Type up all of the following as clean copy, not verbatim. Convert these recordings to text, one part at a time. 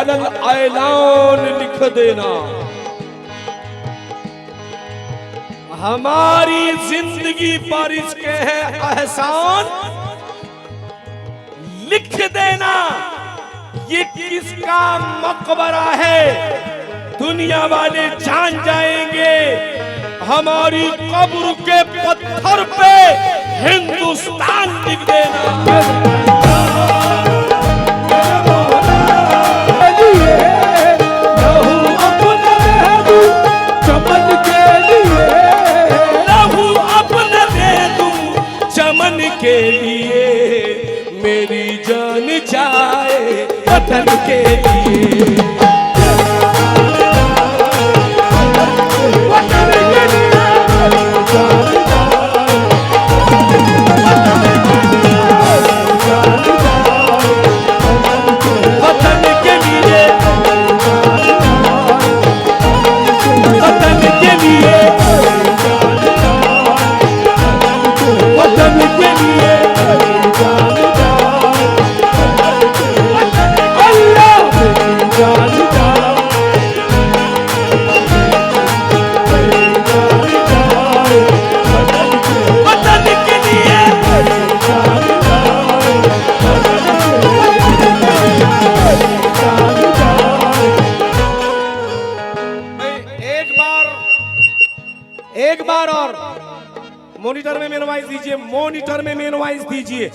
अलल ऐलान लिख देना। हमारी जिंदगी पर इसके है एहसान लिख देना। ये किसका मकबरा है दुनिया वाले जान जाएंगे। हमारी कब्र के पत्थर पे हिंदुस्तान लिख देना। के लिए मेरी जान जाए वतन के लिए। एक बार और मॉनिटर में मेन वॉइस दीजिए, मॉनिटर में मेन वॉइस दीजिए।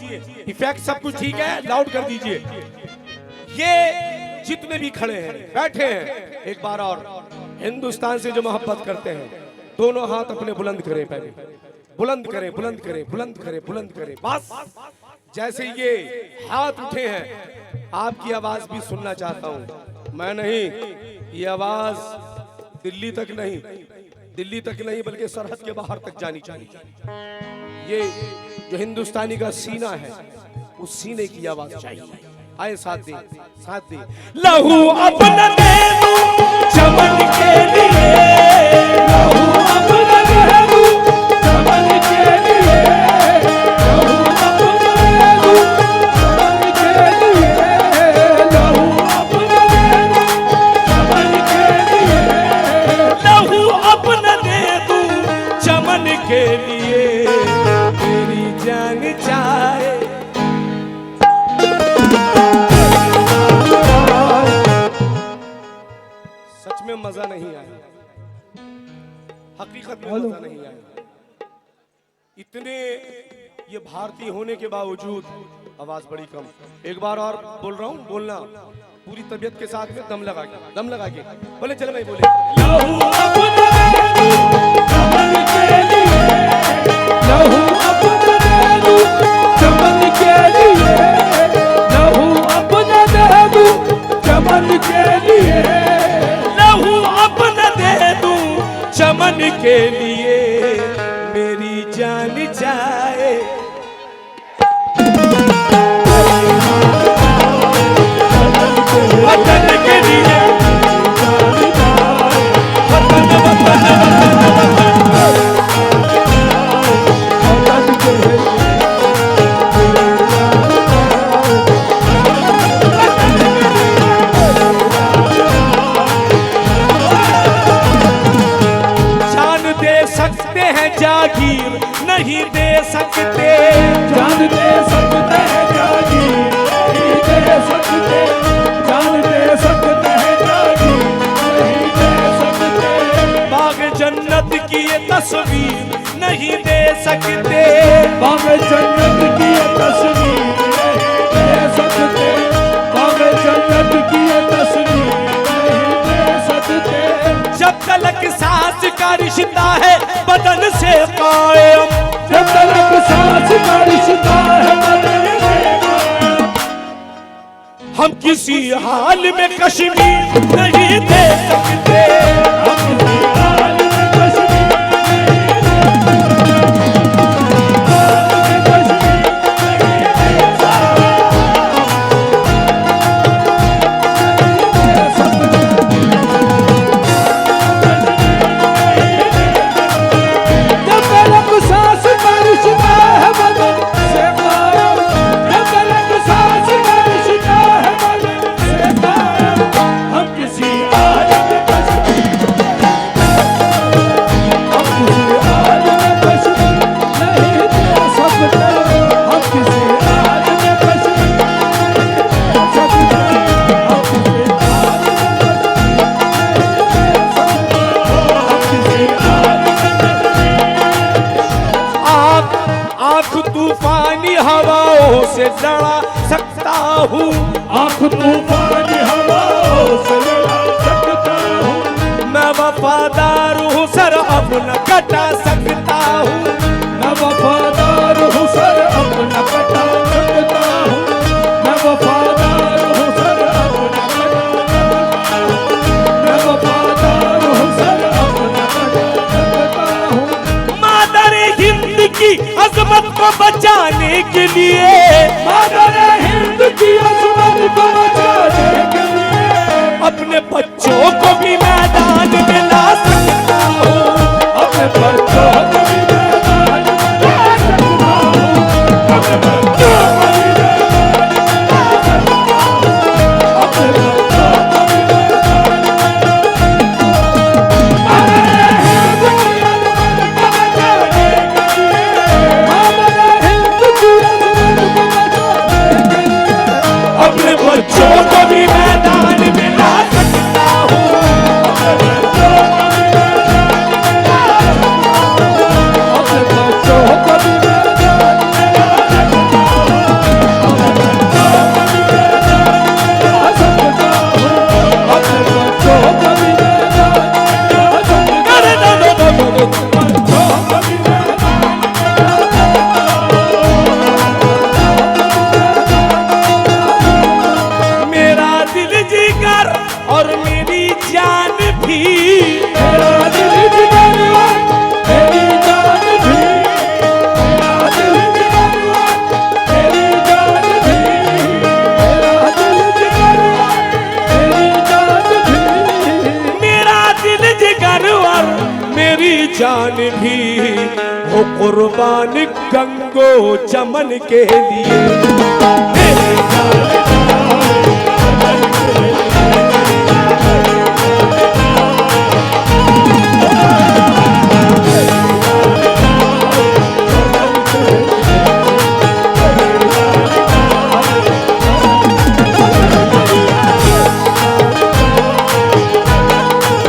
इफेक्ट सब कुछ ठीक है, लाउड कर दीजिए। ये जितने भी खड़े हैं बैठे हैं, एक बार और हिंदुस्तान से जो मोहब्बत करते हैं दोनों हाथ अपने बुलंद करें, पहले बुलंद करें, बुलंद करें, बुलंद करें, बुलंद करें। बस जैसे ये हाथ उठे हैं आपकी आवाज भी सुनना चाहता हूं मैं। नहीं, ये आवाज दिल्ली तक नहीं, दिल्ली तक नहीं बल्कि सरहद के बाहर तक जानी चाहिए। ये जो हिंदुस्तानी का सीना है उस सीने की आवाज चाहिए। आए साथ दे, साथ दे। लहू अपना दे दूं चमन के लिए, लहू अपना दे दूं चमन के लिए, लहू अपना दे दूं चमन के लिए, लहू अपना दे दूं चमन के लिए, लहू अपना दे दूं चमन के लिए, मेरी जान जाए। सच में मजा नहीं आया, हकीकत में मजा नहीं आया। इतने ये भारतीय होने के बावजूद आवाज बड़ी कम। एक बार और बोल रहा हूँ, बोलना पूरी तबीयत के साथ में, दम लगा के, दम लगा के बोले। चले भाई बोले। लहू अपना दे दूं चमन के लिए, लहू अपना दे दूं चमन के लिए, लहू अपना दे दूं चमन के लिए, लहू अपना दे दूं चमन के लिए, मेरी जान जाए। वतन के लिए, वतन वतन जान दे सकते हैं जागीर नहीं दे सकते, जान दे सकते हैं जागीर नहीं दे सकते, जान दे सकते हैं जागीर नहीं दे सकते, बाग जन्नत की ये तस्वीर नहीं दे सकते, बाग जन्नत की ये तस्वीर नहीं दे सकते, बाग जन्नत की ये तस्वीर नहीं दे सकते। जब तलक सांस का रिश्ता है बदन से कायम, जब तलक सांस का रिश्ता है बदन से कायम, हम किसी हाल में कश्मीर नहीं दे सकते, हम किसी हाल में कश्मीर से लड़ा सकता हूँ, आँख तूफान हवाओं से लड़ा सकता हूँ। मैं वफादार हूँ सर अब न कटा सकता हूँ, मैं वफादार हूँ सर अब न कटा सकता हूँ। मैं वफादार हूँ सर अब न कटा सकता हूँ। मैं वफादार हूँ सर अब न कटा सकता हूँ। मादर हिंद की अजमत को बचाने के लिए, मादर हिंद की अजमत को बचाने के लिए अपने बच्चों को भी मैदान में ला सकता हूँ, अपने बच्चों को भी मैदान में ला सकता हूँ। अपने बच्चों को भी मैदान में ला सकता हूँ। अपने बच्चों को भी मैदान में ला अपने बच्चों को भी मैदान में ला सकता हूँ। मेरा दिल जिगर और मेरी जान भी, मेरा दिल जिगर मेरी जान भी, मेरा दिल जिगर मेरी जान भी, मेरा दिल जिगर मेरी जान भी, मेरा दिल जिगर और मेरी जान भी हो कुर्बान गंगो चमन के लिए। मेरी जान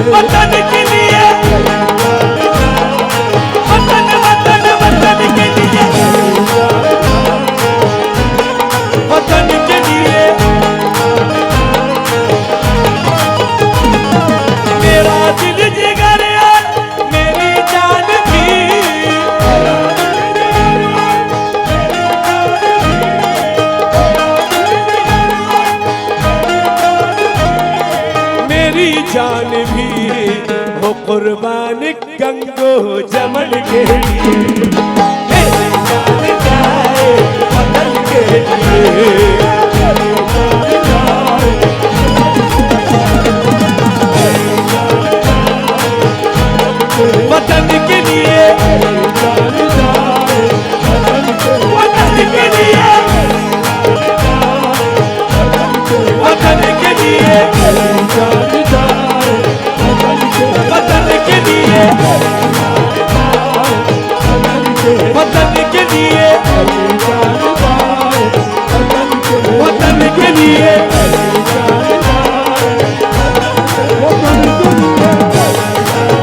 वतन के लिए, वतन वतन वतन के लिए, वतन के लिए मेरा दिल जिगर और मेरी जान भी, मेरी जान भी हो कुर्बान गंगो जमन के लिए। मेरी जान जाए वतन के लिए, वतन के लिए, वतन के लिए, वतन के लिए, वतन के लिए, वतन के लिए, वतन के लिए।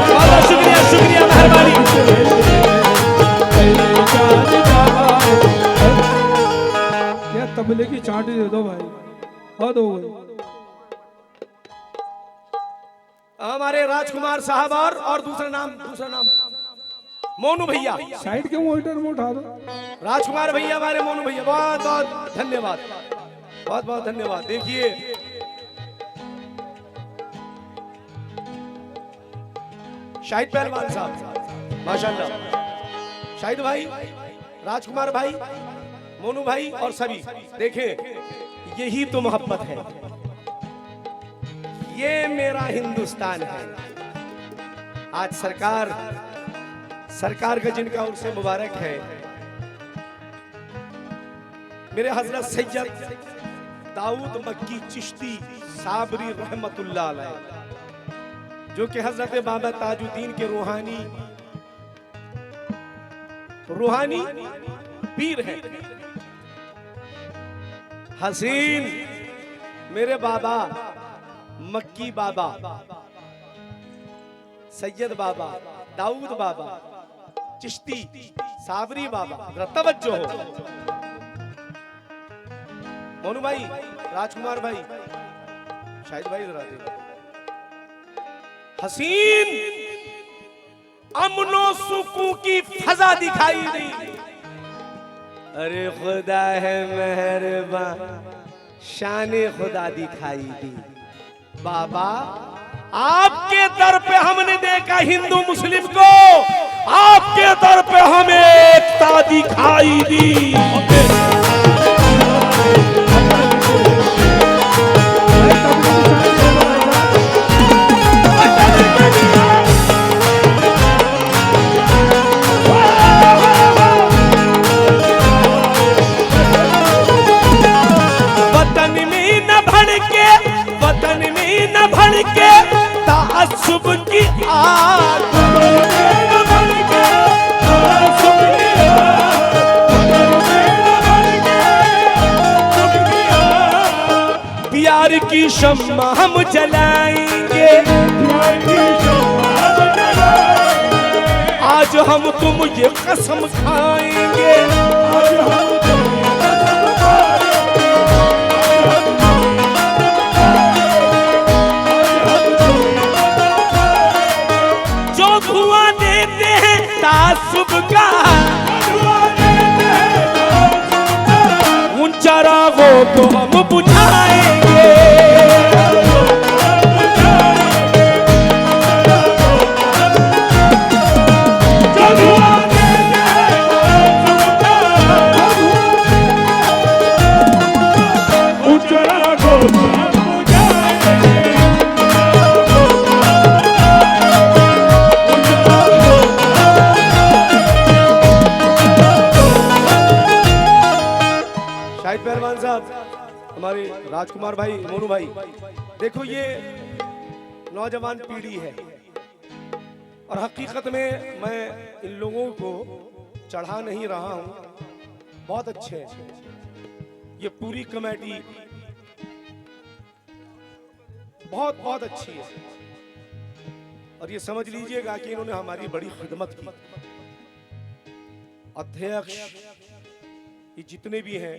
बहुत शुक्रिया, शुक्रिया, मेहरबानी। क्या तबले की चाटी दे दो भाई, बहुत हो गई। हमारे राजकुमार साहब और दूसरा नाम मोनू भैया, साइड के मॉनिटर में उठा दो। राजकुमार भैया हमारे मोनू भैया, बहुत बहुत धन्यवाद, बहुत बहुत धन्यवाद। देखिए शाहिद पहलवान साहब माशाल्लाह, शाहिद भाई, राजकुमार भाई, मोनू भाई और सभी, देखें यही तो मोहब्बत है, ये मेरा हिंदुस्तान है। आज सरकार का जिनका उनसे मुबारक है, मेरे हजरत सैयद दाऊद मक्की चिश्ती साबरी रहमतुल्लाह अलैह, जो कि हजरत बाबा ताजुद्दीन के रूहानी पीर हैं। हसीन मेरे बाबा मक्की बाबा, सैयद बाबा, दाऊद बाबा, चिश्ती, साबरी बाबा, तवज्जो हो। मोनू भाई, राजकुमार भाई, शाहिद भाई जरा दे। हसीन अमनो सुकून की फजा दिखाई दी। अरे खुदा है मेहरबान, शान खुदा दिखाई दी। बाबा आपके दर पे हमने देखा हिंदू मुस्लिम को, आपके दर पे हमें एकता दिखाई दी। तासुब की आग प्यार की शम्मा हम जलाएंगे, आज हम तुम ये कसम खाएंगे। तासुब का उन चरागों को हम बुझाएंगे। पहलवान साहब, हमारे राजकुमार भाई, मोनू भाई, देखो ये नौजवान पीढ़ी है और हकीकत में मैं इन लोगों को चढ़ा नहीं रहा हूं, बहुत अच्छे हैं। ये पूरी कमेटी बहुत बहुत अच्छी है और ये समझ लीजिएगा कि इन्होंने हमारी बड़ी खिदमत की। अध्यक्ष, ये जितने भी हैं,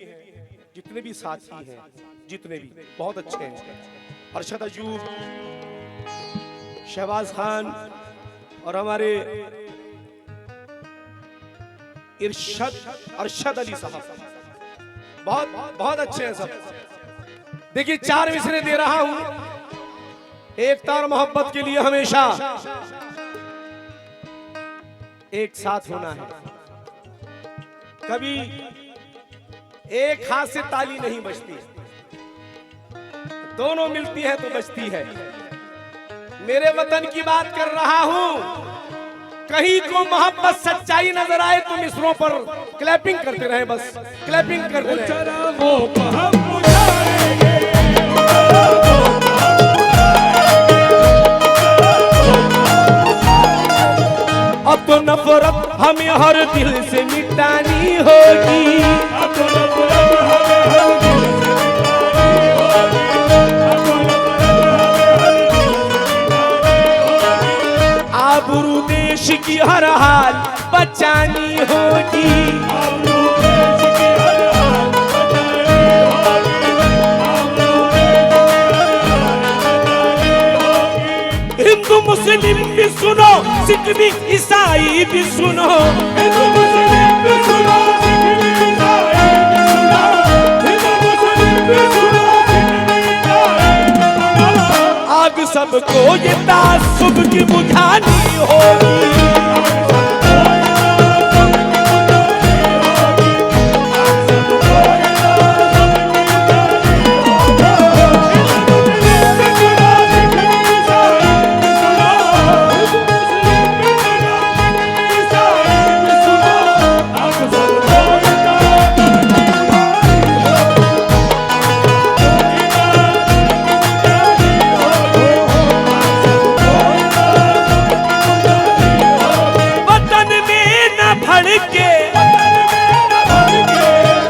जितने भी साथी हैं, जितने भी बहुत अच्छे हैं। अरशद अयूब, शहबाज खान और हमारे अरशद अली साहब, बहुत बहुत अच्छे हैं सब। देखिए 4 मिसरे दे रहा हूं। एकता और मोहब्बत के लिए हमेशा एक साथ होना है। कभी एक हाथ से ताली नहीं बजती, दोनों मिलती है तो बजती है। मेरे वतन की बात कर रहा हूं, कहीं को मोहब्बत सच्चाई नजर आए तो मिसरों पर क्लैपिंग करते रहे, बस क्लैपिंग करते रहे। अब तो नफरत हमें हर दिल से मिटानी होगी। आबरू देश की हर हाल बचानी होगी। हिंदू मुस्लिम भी सुनो, सिख भी ईसाई भी सुनो। हिंदू मुस्लिम भी सुनो, सिख भी ईसाई भी सुनो। हिंदू मुस्लिम भी सुनो, सिख भी ईसाई भी सुनो। आग सबको ये तासुब की बुझानी होगी।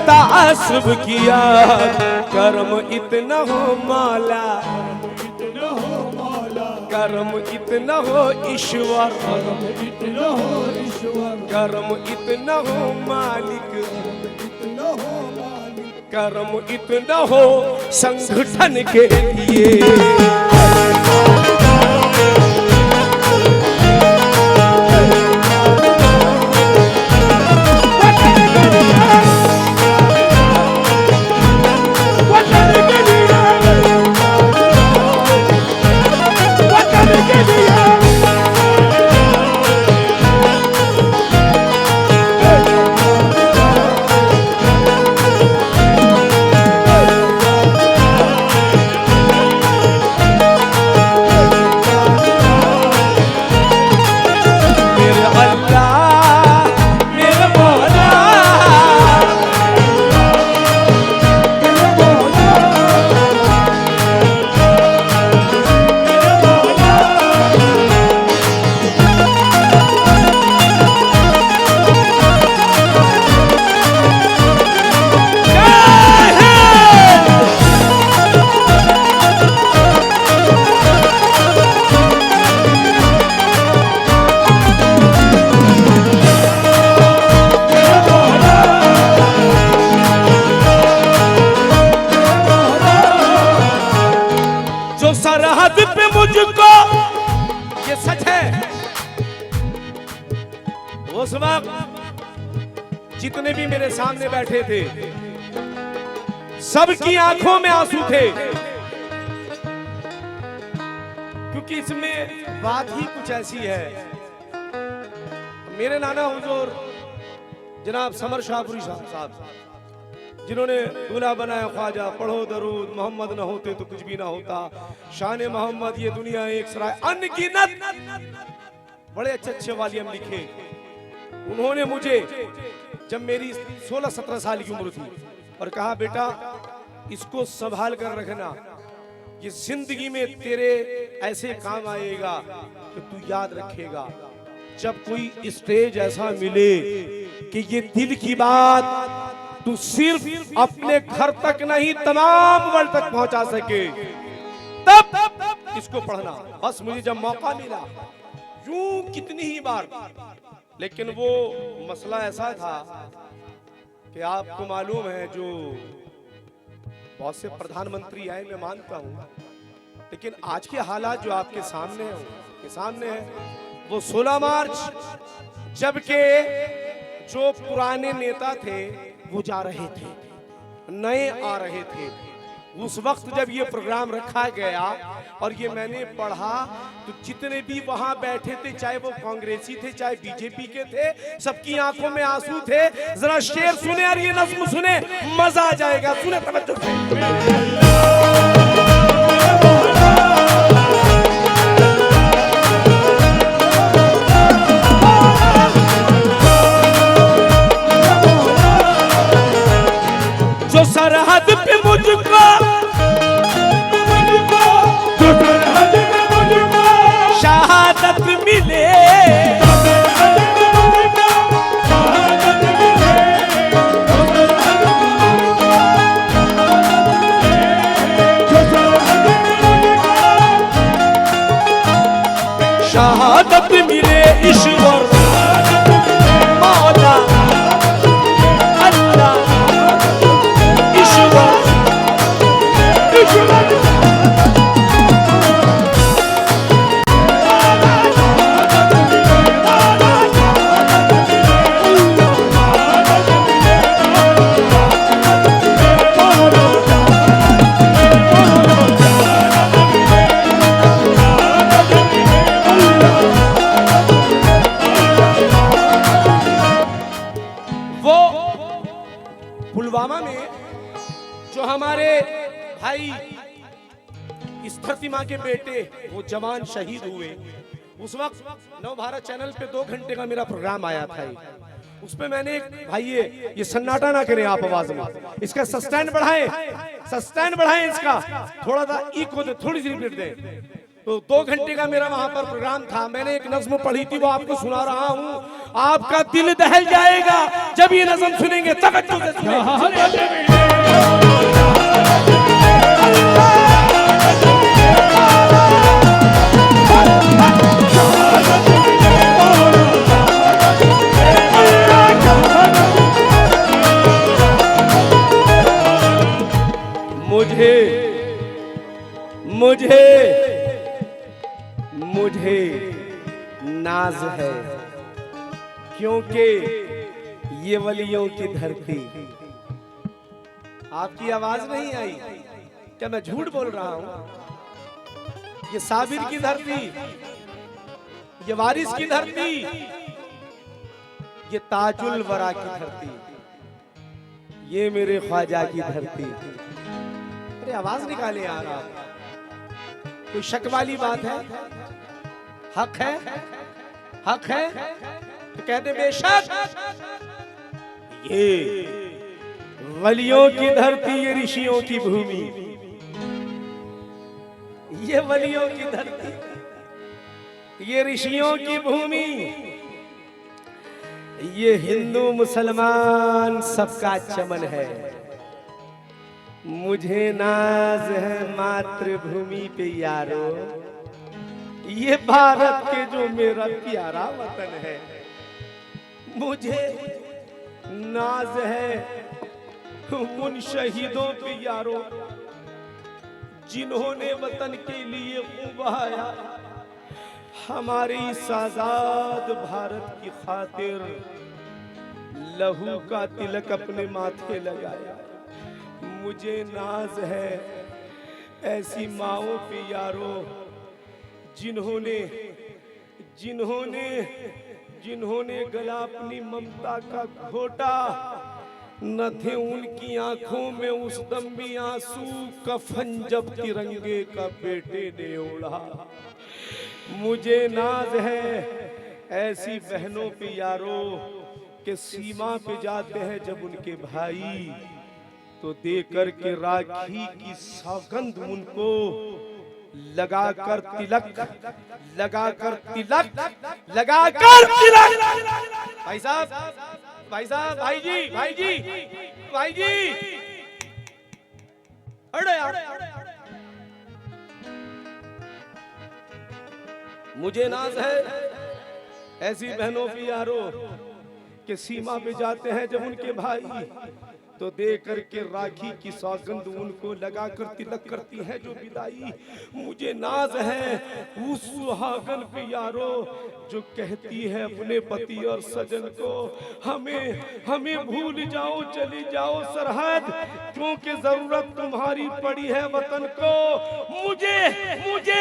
तासुब किया कर्म इतना हो मौला, कर्म इतना हो ईश्वर, कर्म इतना हो मालिक, कर्म इतना हो संगठन के लिए। सरहद पे मुझको, ये सच है, उस वक्त जितने भी मेरे सामने बैठे थे सबकी आंखों में आंसू थे, क्योंकि इसमें बात ही कुछ ऐसी है। मेरे नाना हुजूर जनाब समर शाहपुरी साहब, जिन्होंने दूल्हा बनाया ख्वाजा, पढ़ो दरूद, मोहम्मद न होते तो कुछ भी ना होता, शान मोहम्मद, ये दुनिया एक सराय, अनगिनत बड़े अच्छे अच्छे वालियम लिखे। उन्होंने मुझे जब मेरी 16-17 साल की उम्र थी और कहा, बेटा इसको संभाल कर रखना, ये जिंदगी में तेरे ऐसे काम आएगा कि तू याद रखेगा। जब कोई स्टेज ऐसा मिले कि ये दिल की बात तू सिर्फ अपने घर तक नहीं तमाम वर्ल्ड तक पहुंचा सके, तब इसको पढ़ना। बस मुझे जब मौका मिला, यूं कितनी ही बार, लेकिन वो मसला ऐसा था कि आपको मालूम है, जो बहुत से प्रधानमंत्री आए, मैं मानता हूं, लेकिन आज के हालात जो आपके सामने है, वो 16 मार्च जबकि जो पुराने नेता थे वो जा रहे थे, नए आ रहे थे, उस वक्त जब ये प्रोग्राम रखा गया और ये मैंने पढ़ा, तो जितने भी वहां बैठे थे, चाहे वो कांग्रेसी थे चाहे बीजेपी के थे, सबकी आंखों में आंसू थे। जरा शेर सुने और ये नज़्म सुने, मजा आ जाएगा, सुने तवज्जो से। जो सरहद पे मुझको, जो सरहद पे मुझको शहादत मिले, शहादत मिले ईश्वर मौला अल्लाह, पुलवामा में जो हमारे भाई इस्फर्तिमा के बेटे वो जवान शहीद हुए, उस वक्त नव भारत चैनल पे 2 घंटे का मेरा प्रोग्राम आया था। उस पे मैंने, भाई ये सन्नाटा ना करें आप आवाज में, इसका सस्टेन बढ़ाएं इसका, थोड़ा सा इको दे, थोड़ी सी रिपीट दें। तो 2 घंटे का मेरा वहां पर प्रोग्राम था, मैंने एक नज़्म पढ़ी थी, वो आपको सुना रहा हूँ, आपका दिल दहल जाएगा जब ये नज़्म सुनेंगे, तवज्जो से सुनें। मुझे नाज है क्योंकि ये वलियों की धरती। आपकी आवाज नहीं आई क्या? मैं झूठ बोल रहा हूं? ये साबिर की धरती, ये वारिस की धरती, ये ताजुल वरा की धरती, ये मेरे ख्वाजा की धरती। अरे आवाज निकाले यार आप, कोई शक वाली बात है? हक है, हक है तो कहते बेशक। ये वलियों की धरती, ये ऋषियों की भूमि, ये वलियों की धरती, ये ऋषियों की भूमि, ये हिंदू मुसलमान सबका चमन है। मुझे नाज है मातृभूमि पे यारो, ये भारत के जो मेरा प्यारा वतन है। मुझे नाज है उन शहीदों पे यारो जिन्होंने वतन के लिए खून बहाया, हमारी इस आजाद भारत की खातिर लहू का तिलक अपने माथे लगाया। मुझे नाज है ऐसी माओं पे यारो जिन्होंने जिन्होंने जिन्होंने गला अपनी ममता का घोटा, न थे उनकी आंखों में उस दम भी आंसू, कफन जब तिरंगे का बेटे ने ओढ़ा। मुझे नाज है ऐसी बहनों पे यारो के सीमा पे जाते हैं जब उनके भाई, तो देकर के राखी की सौगंध उनको लगाकर तिलक, लगाकर तिलक, लगाकर तिलक। भाई साहब, भाई साहब, भाई जी, भाई जी, भाई जी, अरे मुझे नाज है ऐसी बहनों की यारो के सीमा पे जाते हैं जब उनके भाई, तो दे करके राखी की सौगंध उनको लगाकर तिलक करती है जो विदाई। मुझे नाज है उस सुहागन पे यारो जो कहती है अपने पति और सजन को, हमें हमें भूल जाओ, चली जाओ सरहद, क्योंकि जरूरत तुम्हारी पड़ी है वतन को। मुझे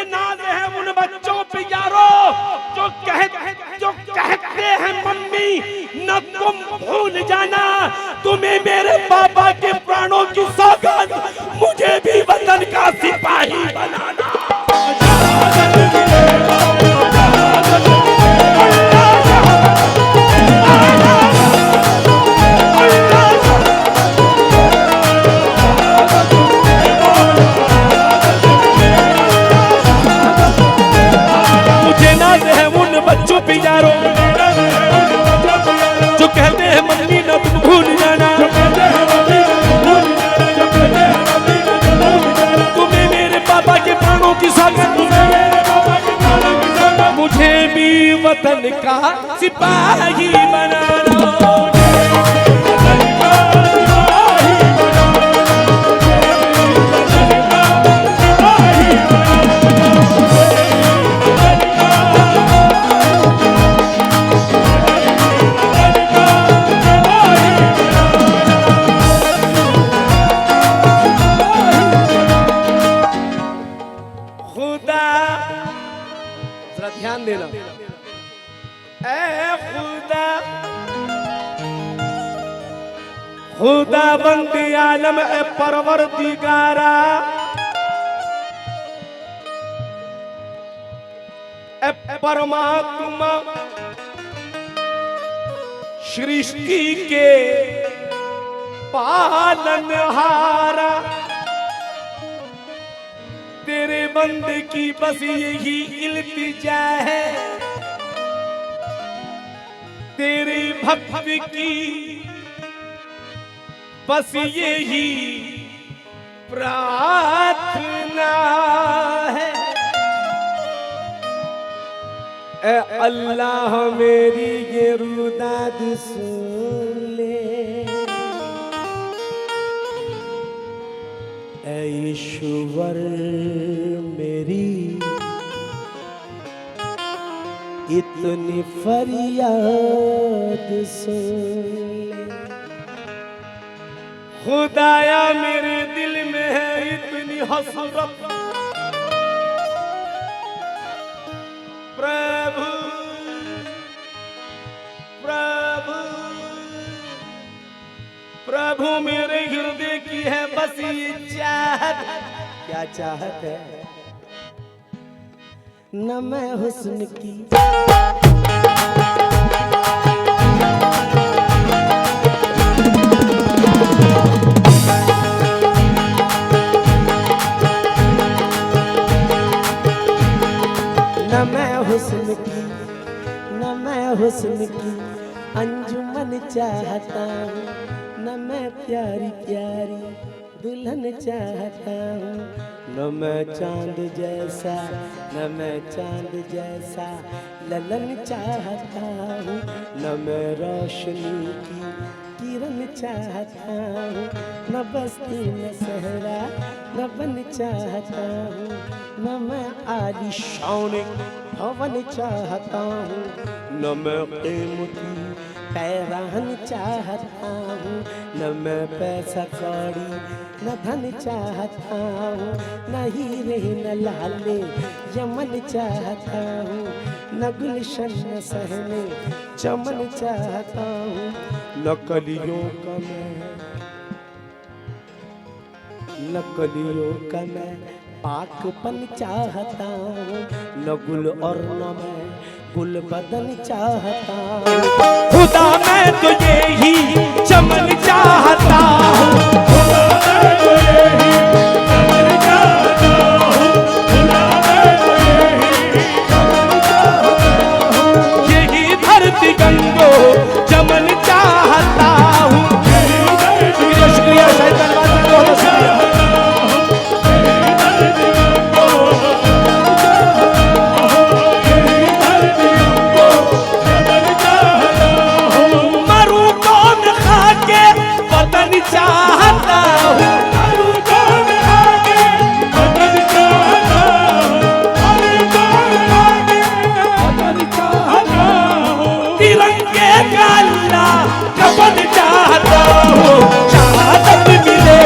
नाज है उन बच्चों पे यारो जो कहते हैं मम्मी न तुम भूल जाना, तुम्हें मेरे पापा के प्राणों की सौगंध, मुझे भी वतन का सिपाही बनाना। मुझे नाज है उन बच्चों पे यारो जो कहते हैं मम्मी न तुम भूल जाना, तुम्हें मेरे पापा के प्राणों की सौगंध, मुझे भी वतन का सिपाही बनाना। ध्यान देना, ऐ खुदा, खुदा बंदी आलम ए परवरदिगारा, ए परमात्मा सृष्टि के पालनहारा, तेरे बंदे की बस यही इल्तिजा है, तेरे भक्त की बस यही प्रार्थना है। ए अल्लाह मेरी ये रुदाद सुन ले, ऐ ईश्वर में इतनी फरियाद सुन ले। खुदाया मेरे दिल में है इतनी हसरत, प्रभु प्रभु प्रभु मेरे हृदय की है बस ये चाहत। क्या चाहत है? न मैं हुस्न की न मैं हुस्न की न मैं हुस्न की अंजुमन चाहता हूँ, न मैं प्यारी प्यारी दुल्हन चाहता हूँ, न मैं चांद जैसा न मैं चांद जैसा ललन चाहता हूँ, न मैं रोशनी की किरण चाहता हूँ, न बस्ती न सहरा न बन चाहता हूँ, न मैं आलिशान भवन चाहता हूँ, न मैं कीमती पैराहन चाहता हूँ, न मैं पैसा कौड़ी न धन चाहता हूँ, न हीरे न लाले यमन चाहता हूँ, न गुलशन न सहने चमन चाहता हूँ, न कलियों का मैं पाकपन चाहता हूँ, न गुल और न मैं गुल बदन चाहता हूँ। खुदा मैं तो यही चमन चाहता हूँ, खुदा मैं तो यही चमन चाहता हूँ, खुदा मैं तो यही चमन चाहता हूँ, यही धरती गंगो चमन चाहता हूँ। शुक्रिया शुक्रिया शायद धन्यवाद बहुत शुक्रिया। मरूं कौन खा के वतन चाहता हूँ, मरूं कौन खा के वतन चाहता हूँ, मरूं कौन खा के वतन चाहता हूँ, तिरंगे का अल्लाह कफन चाहता हूँ, शहादत मिले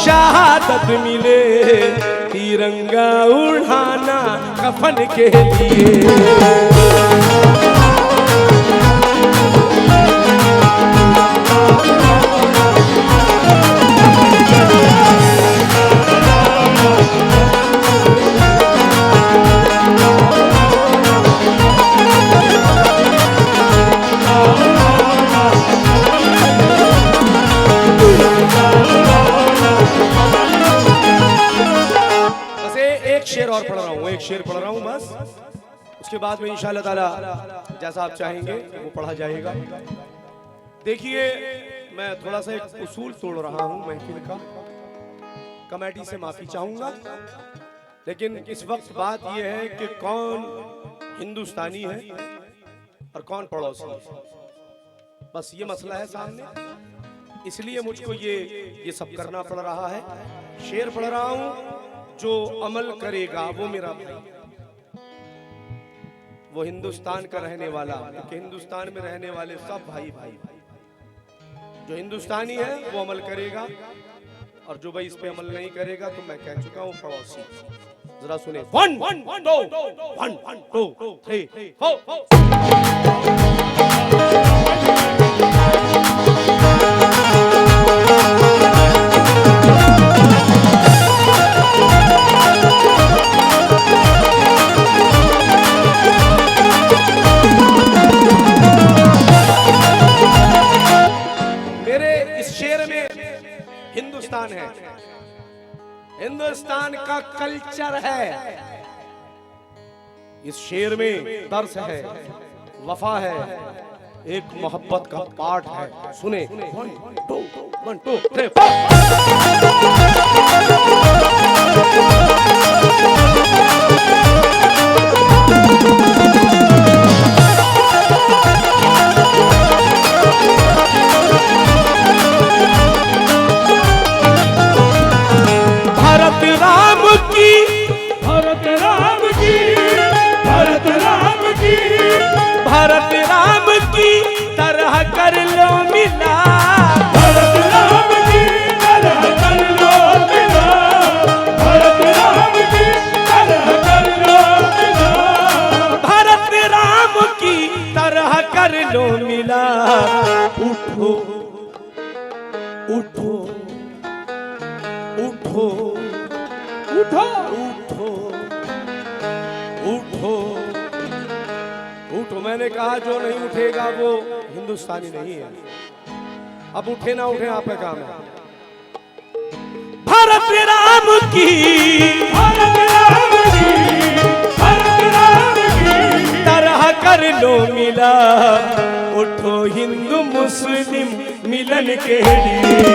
शहादत मिले तिरंगा उड़ाना कफन के लिए। एक शेर पढ़ रहा हूँ बस, उसके बाद में इंशाअल्लाह ताला जैसा आप चाहेंगे वो पढ़ा जाएगा। देखिए मैं थोड़ा सा एक उसूल तोड़ रहा हूँ महफिल का, कमेटी से माफी चाहूंगा, लेकिन इस वक्त बात यह है कि कौन हिंदुस्तानी है और कौन पड़ोसी है, बस ये मसला है सामने। इसलिए मुझको ये सब करना पड़ रहा है। शेर पढ़ रहा हूँ, जो अमल करेगा वो मेरा भाई, वो हिंदुस्तान का रहने वाला, क्योंकि हिंदुस्तान में रहने वाले सब भाई भाई भाई। जो हिंदुस्तानी है वो अमल करेगा, और जो भाई इस पे अमल नहीं करेगा तो मैं कह चुका हूं पड़ोसी। जरा सुने, 1 2 3 4। हिंदुस्तान है, हिंदुस्तान का कल्चर है, इस शेर में दर्स है, वफा है, एक मोहब्बत का पाठ है। सुने, 1 2 3 भारत राम की तरह कर लो मिला, भारत राम की तरह कर लो मिला, भारत राम की तरह कर लो मिला, भारत राम की तरह कर लो मिला। उठो उठो उठो उठो उठो उठो उठो। मैंने कहा जो नहीं उठेगा वो हिंदुस्तानी नहीं है। अब उठे ना उठे आपका काम है। भारत राम की, भारत राम की, भारत राम की तरह कर लो मिला। उठो हिंदू मुस्लिम मिलन के लिए,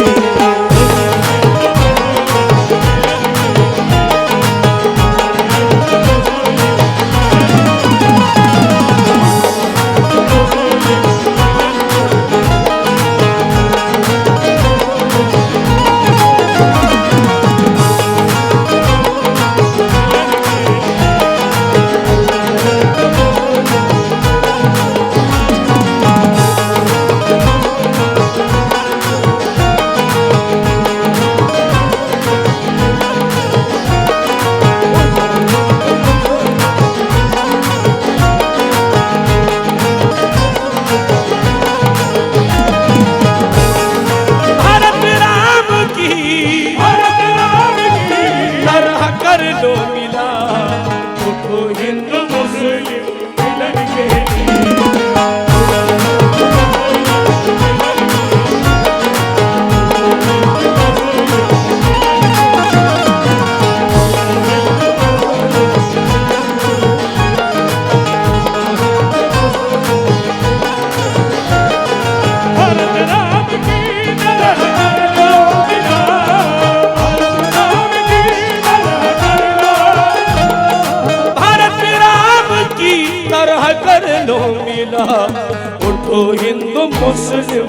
उठो हिंदू मुस्लिम